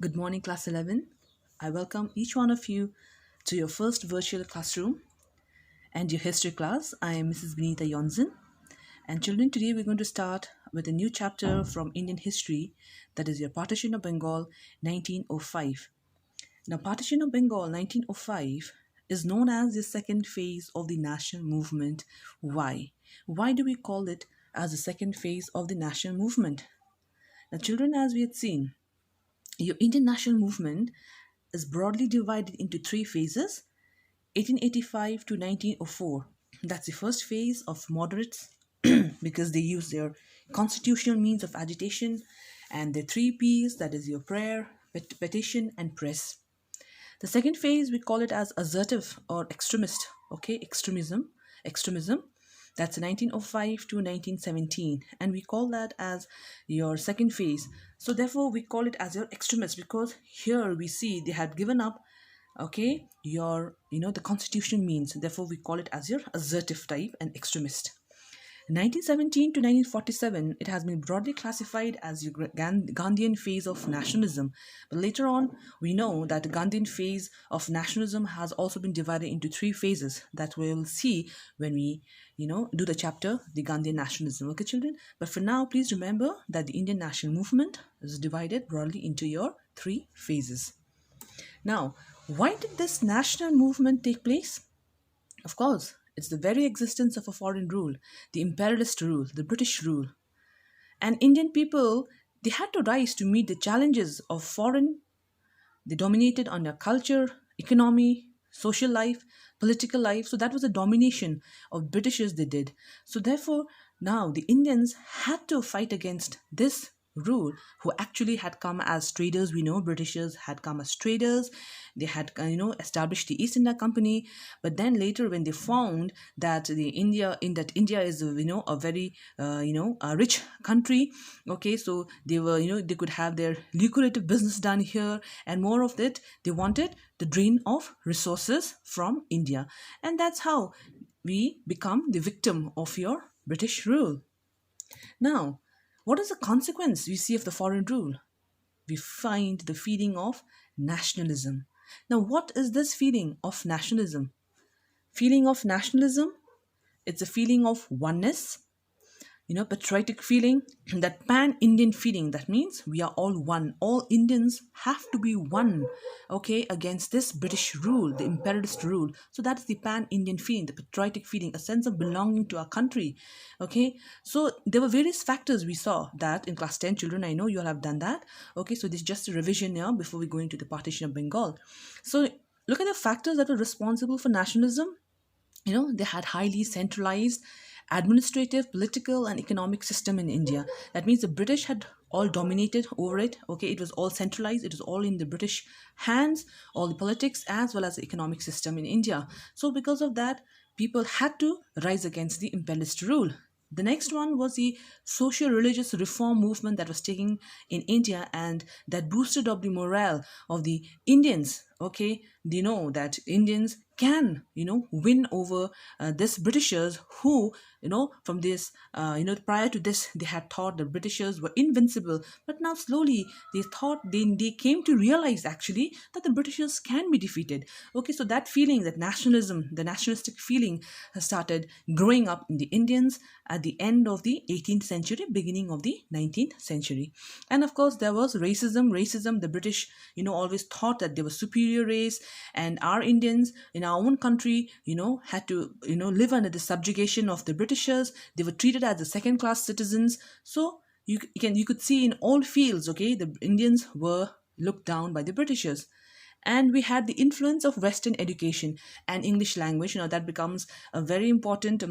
Good morning, Class 11. I welcome each one of you to your first virtual classroom and your history class. I am Mrs. Benita Yonzin. And children, today we're going to start with a new chapter from Indian history, that is your Partition of Bengal 1905. Now, Partition of Bengal 1905 is known as the second phase of the national movement. Why? Why do we call it as the second phase of the national movement? Now, children, as we had seen, your Indian national movement is broadly divided into three phases: 1885 to 1904. That's the first phase of moderates because they use their constitutional means of agitation and the three P's, that is your prayer, petition, and press. The second phase we call it as assertive or extremist, okay, extremism. That's 1905 to 1917, and we call that as your second phase. So therefore, we call it as your extremist because here we see they had given up, okay, the constitution means. Therefore, we call it as your assertive type and extremist. 1917 to 1947, it has been broadly classified as your Gandhian phase of nationalism. But later on, we know that the Gandhian phase of nationalism has also been divided into three phases that we'll see when we, do the chapter, the Gandhian nationalism. Okay, children? But for now, please remember that the Indian national movement is divided broadly into your three phases. Now, why did this national movement take place? Of course, it's the very existence of a foreign rule, the imperialist rule, the British rule. And Indian people, they had to rise to meet the challenges of foreign. They dominated on their culture, economy, social life, political life. So that was the domination of Britishers they did. So therefore, now the Indians had to fight against this rule, who actually had come as traders. We know Britishers had come as traders. They had established the East India Company, but then later when they found that India is a very a rich country, okay, so they were they could have their lucrative business done here, and more of it, they wanted the drain of resources from India, and that's how we become the victim of your British rule. Now, what is the consequence we see of the foreign rule? We find the feeling of nationalism. Now, what is this feeling of nationalism? Feeling of nationalism, it's a feeling of oneness, patriotic feeling, that pan-Indian feeling. That means we are all one. All Indians have to be one, okay, against this British rule, the imperialist rule. So that is the pan-Indian feeling, the patriotic feeling, a sense of belonging to our country, okay. So there were various factors we saw that in class 10, children. I know you all have done that, okay. So this is just a revision now before we go into the partition of Bengal. So look at the factors that were responsible for nationalism. They had highly centralized administrative, political, and economic system in India. That means the British had all dominated over it. Okay, it was all centralized. It was all in the British hands, all the politics as well as the economic system in India. So because of that, people had to rise against the imperialist rule. The next one was the social religious reform movement that was taking in India, and that boosted up the morale of the Indians. Okay, they know that Indians can, win over this Britishers who, from this, prior to this, they had thought the Britishers were invincible. But now slowly they came to realize actually that the Britishers can be defeated. Okay, so that feeling, that nationalism, the nationalistic feeling has started growing up in the Indians at the end of the 18th century, beginning of the 19th century. And of course, there was racism. The British, always thought that they were superior race, and our Indians in our own country, had to, live under the subjugation of the Britishers. They were treated as the second class citizens. So you could see in all fields, okay, the Indians were looked down by the Britishers. And we had the influence of Western education and English language. That becomes a very important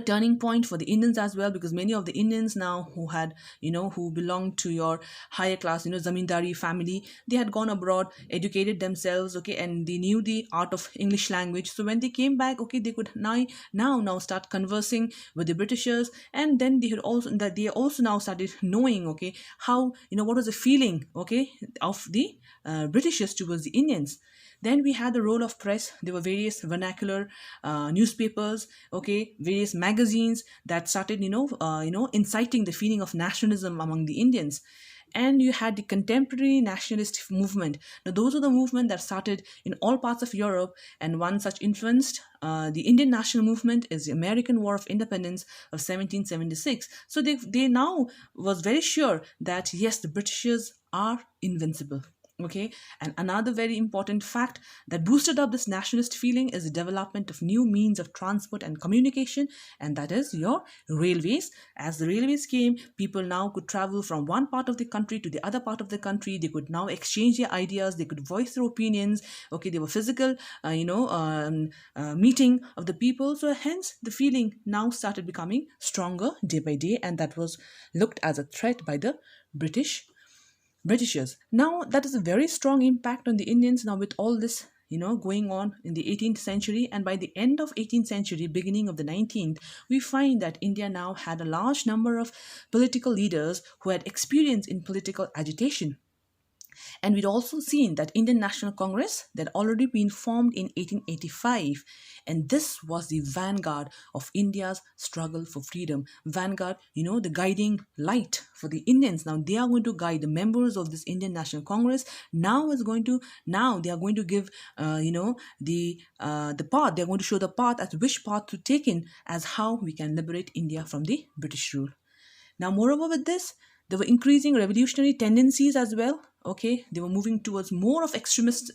turning point for the Indians as well, because many of the Indians now who had, who belonged to your higher class, zamindari family, they had gone abroad, educated themselves, okay, and they knew the art of English language. So when they came back, okay, they could now start conversing with the Britishers, and then they also now started knowing, okay, how, what was the feeling, okay, of the Britishers towards the Indians. Then we had the role of press. There were various vernacular newspapers, okay, various magazines that started, inciting the feeling of nationalism among the Indians. and you had the contemporary nationalist movement. Now, those are the movement that started in all parts of Europe, and one such influenced the Indian national movement is the American War of Independence of 1776. So they now was very sure that yes, the Britishers are invincible. Okay, and another very important fact that boosted up this nationalist feeling is the development of new means of transport and communication, and that is your railways. As the railways came, people now could travel from one part of the country to the other part of the country. They could now exchange their ideas, they could voice their opinions. Okay, they were physical meeting of the people. So hence the feeling now started becoming stronger day by day, and that was looked as a threat by the Britishers. Now, that is a very strong impact on the Indians now with all this, going on in the 18th century. And by the end of 18th century, beginning of the 19th, we find that India now had a large number of political leaders who had experience in political agitation. And we'd also seen that Indian National Congress that had already been formed in 1885. And this was the vanguard of India's struggle for freedom. Vanguard, the guiding light for the Indians. Now they are going to guide the members of this Indian National Congress. Now they are going to give, the path. They're going to show the path as which path to take in as how we can liberate India from the British rule. Now, moreover, with this, there were increasing revolutionary tendencies as well. Okay, they were moving towards more of extremist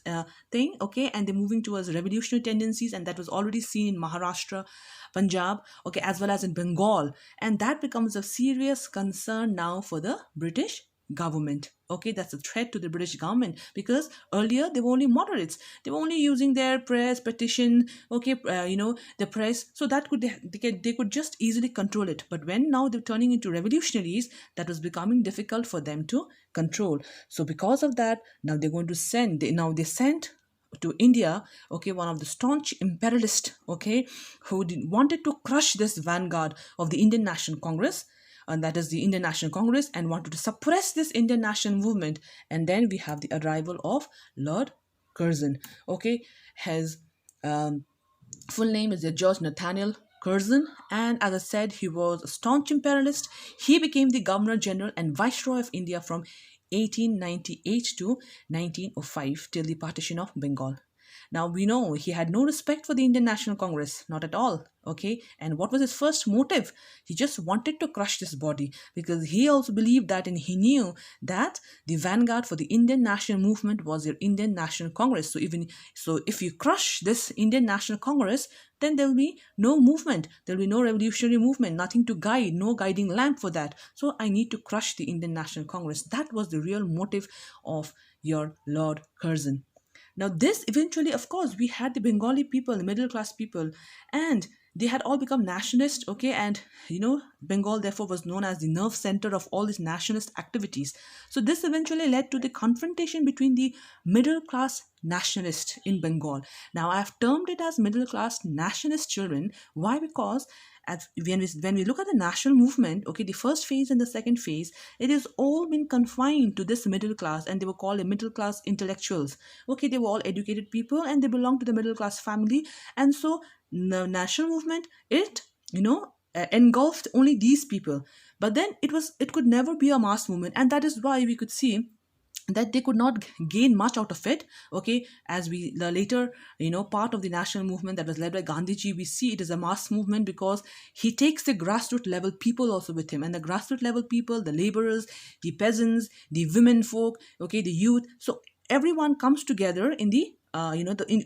thing. Okay, and they're moving towards revolutionary tendencies, and that was already seen in Maharashtra, Punjab, okay, as well as in Bengal, and that becomes a serious concern now for the British government. Okay, that's a threat to the British government, because earlier they were only moderates. They were only using their press, petition, okay, the press, so that they could just easily control it. But when now they're turning into revolutionaries, that was becoming difficult for them to control. So because of that, now they're going to they sent to India, okay, one of the staunch imperialists, okay, who wanted to crush this vanguard of the Indian National Congress, and that is the Indian National Congress, and wanted to suppress this Indian national movement. And then we have the arrival of Lord Curzon. Okay, his full name is George Nathaniel Curzon, and as I said, he was a staunch imperialist. He became the Governor General and Viceroy of India from 1898 to 1905 till the Partition of Bengal. Now we know he had no respect for the Indian National Congress, not at all. Okay, and what was his first motive? He just wanted to crush this body, because he also believed that, and he knew that the vanguard for the Indian national movement was your Indian National Congress. So if you crush this Indian National Congress, then there will be no movement, there will be no revolutionary movement, nothing to guide, no guiding lamp for that. So I need to crush the Indian National Congress. That was the real motive of your Lord Curzon. Now, this eventually, of course, we had the Bengali people, the middle class people, and they had all become nationalist, okay, and Bengal therefore was known as the nerve center of all these nationalist activities. So this eventually led to the confrontation between the middle class nationalists in Bengal. Now I have termed it as middle class nationalist children. Why? Because when we look at the national movement, okay, the first phase and the second phase, it has all been confined to this middle class, and they were called the middle class intellectuals. Okay, they were all educated people, and they belonged to the middle class family, and so the national movement, it engulfed only these people. But then it could never be a mass movement, and that is why we could see that they could not gain much out of it. Okay, as we the later part of the national movement that was led by Gandhiji, we see it is a mass movement because he takes the grassroots level people also with him, and the grassroots level people, the laborers, the peasants, the women folk, okay, the youth, so everyone comes together in the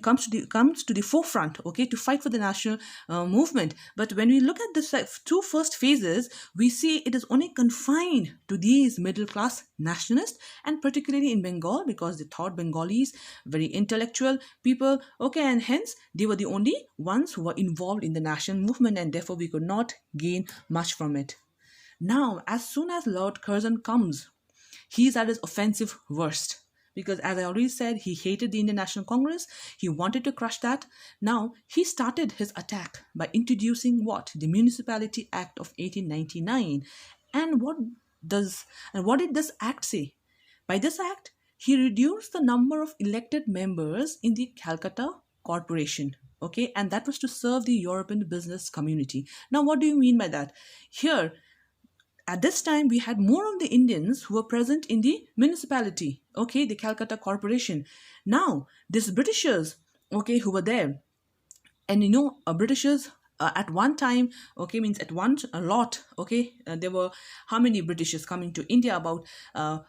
comes to the forefront, okay, to fight for the national movement. But when we look at the two first phases, we see it is only confined to these middle class nationalists, and particularly in Bengal, because they thought Bengalis very intellectual people, okay, and hence they were the only ones who were involved in the national movement, and therefore we could not gain much from it. Now, as soon as Lord Curzon comes, he is at his offensive worst. Because as I already said, he hated the Indian National Congress. He wanted to crush that. Now, he started his attack by introducing what? The Municipality Act of 1899. And what did this act say? By this act, he reduced the number of elected members in the Calcutta Corporation. Okay, and that was to serve the European business community. Now, what do you mean by that? Here, at this time we had more of the Indians who were present in the municipality, okay, the Calcutta Corporation. Now, these Britishers, okay, who were there, and Britishers at one time, okay, means at one a lot, okay, there were how many Britishers coming to India? About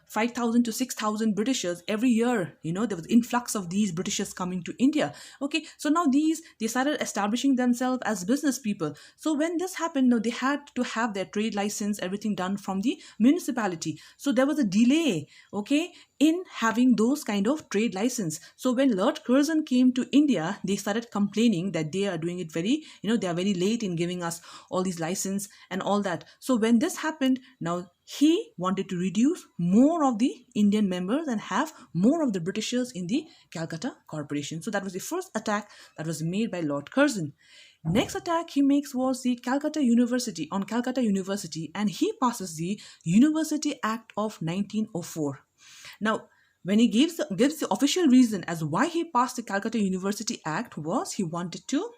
5,000 to 6,000 Britishers every year. There was influx of these Britishers coming to India. Okay, so now they started establishing themselves as business people. So when this happened, now they had to have their trade license, everything done from the municipality. So there was a delay, okay, in having those kind of trade license. So when Lord Curzon came to India, they started complaining that they are doing it very, they are very late in giving us all these license and all that. So when this happened, now he wanted to reduce more of the Indian members and have more of the Britishers in the Calcutta Corporation. So that was the first attack that was made by Lord Curzon. Next attack he makes was the Calcutta University, on Calcutta University, and he passes the University Act of 1904. Now, when he gives the official reason as why he passed the Calcutta University Act was he wanted to,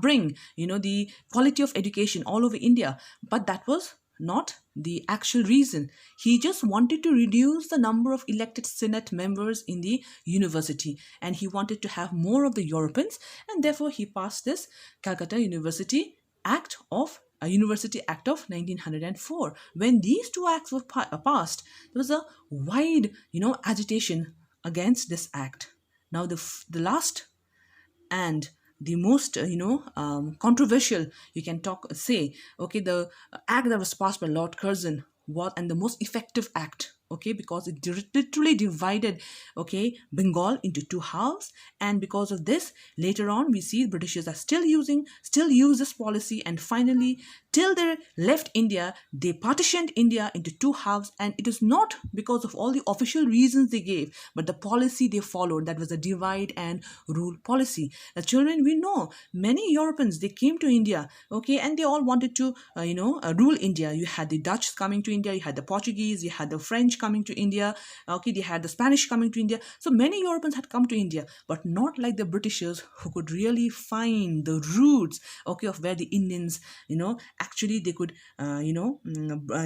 bring, the quality of education all over India. But that was not the actual reason. He just wanted to reduce the number of elected Senate members in the university, and he wanted to have more of the Europeans, and therefore he passed this Calcutta University Act of a University Act of 1904. When these two acts were passed, there was a wide, agitation against this act. Now, the last and the most, controversial, you can say, okay, the act that was passed by Lord Curzon was, and the most effective act, okay, because it literally divided, okay, Bengal into two halves. And because of this, later on we see Britishers are still use this policy, and finally till they left India, they partitioned India into two halves. And it is not because of all the official reasons they gave, but the policy they followed, that was a divide and rule policy. The children, we know many Europeans, they came to India, okay, and they all wanted to rule India. You had the Dutch coming to India, you had the Portuguese, you had the French coming to India, okay, they had the Spanish coming to India. So many Europeans had come to India, but not like the Britishers, who could really find the roots, okay, of where the Indians, actually they could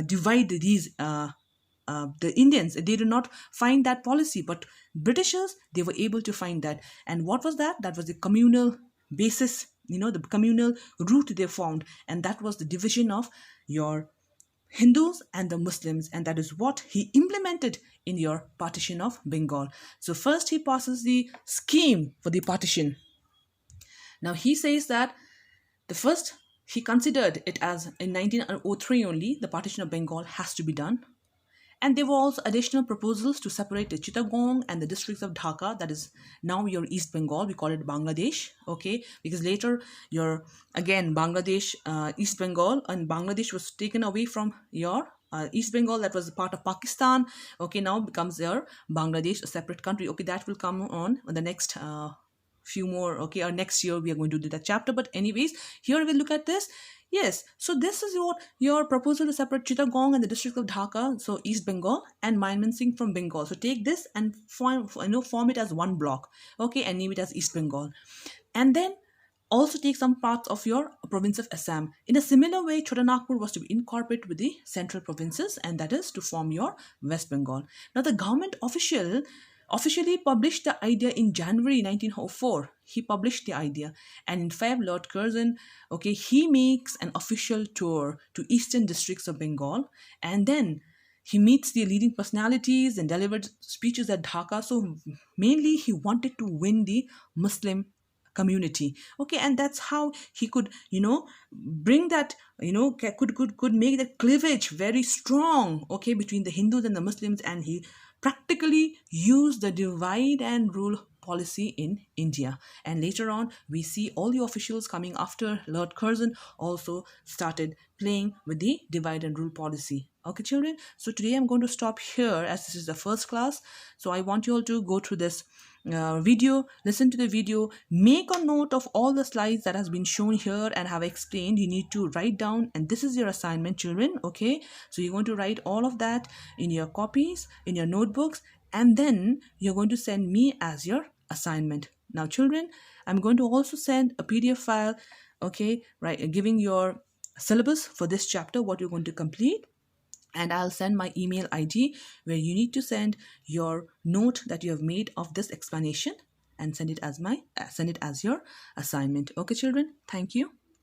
divide these the Indians. They did not find that policy, but Britishers, they were able to find that. And what was that? That was the communal basis, the communal root they found, and that was the division of your Hindus and the Muslims, and that is what he implemented in your Partition of Bengal. So first he passes the scheme for the partition. Now he says that the first, he considered it as in 1903 only, the Partition of Bengal has to be done. And there were also additional proposals to separate the Chittagong and the districts of Dhaka, that is now your East Bengal. We call it Bangladesh, okay, because later again Bangladesh, East Bengal, and Bangladesh was taken away from your East Bengal, that was a part of Pakistan, okay, now becomes your Bangladesh, a separate country. Okay, that will come on the next few more, okay, or next year we are going to do that chapter. But anyways, here we'll look at this. Yes, so this is your proposal to separate Chittagong and the district of Dhaka, so East Bengal, and Mymensingh from Bengal. So take this and form it as one block, okay, and name it as East Bengal. And then also take some parts of your province of Assam. In a similar way, Chotanagpur was to be incorporated with the central provinces, and that is to form your West Bengal. Now the government officially published the idea in January 1904. He published the idea, and in Feb, Lord Curzon, okay, he makes an official tour to eastern districts of Bengal, and then he meets the leading personalities and delivered speeches at Dhaka. So mainly he wanted to win the Muslim community, okay, and that's how he could bring that, could make the cleavage very strong, okay, between the Hindus and the Muslims. And he practically used the divide and rule policy in India. And later on, we see all the officials coming after Lord Curzon also started playing with the divide and rule policy. Okay, children, so today I'm going to stop here as this is the first class. So I want you all to go through this video, listen to the video, make a note of all the slides that has been shown here and have explained. You need to write down, and this is your assignment, children, okay? So you're going to write all of that in your copies, in your notebooks, and then you're going to send me as your assignment. Now, children, I'm going to also send a PDF file, okay, right, giving your syllabus for this chapter, what you're going to complete, and I'll send my email ID where you need to send your note that you have made of this explanation and send it as your assignment. Okay, children, thank you.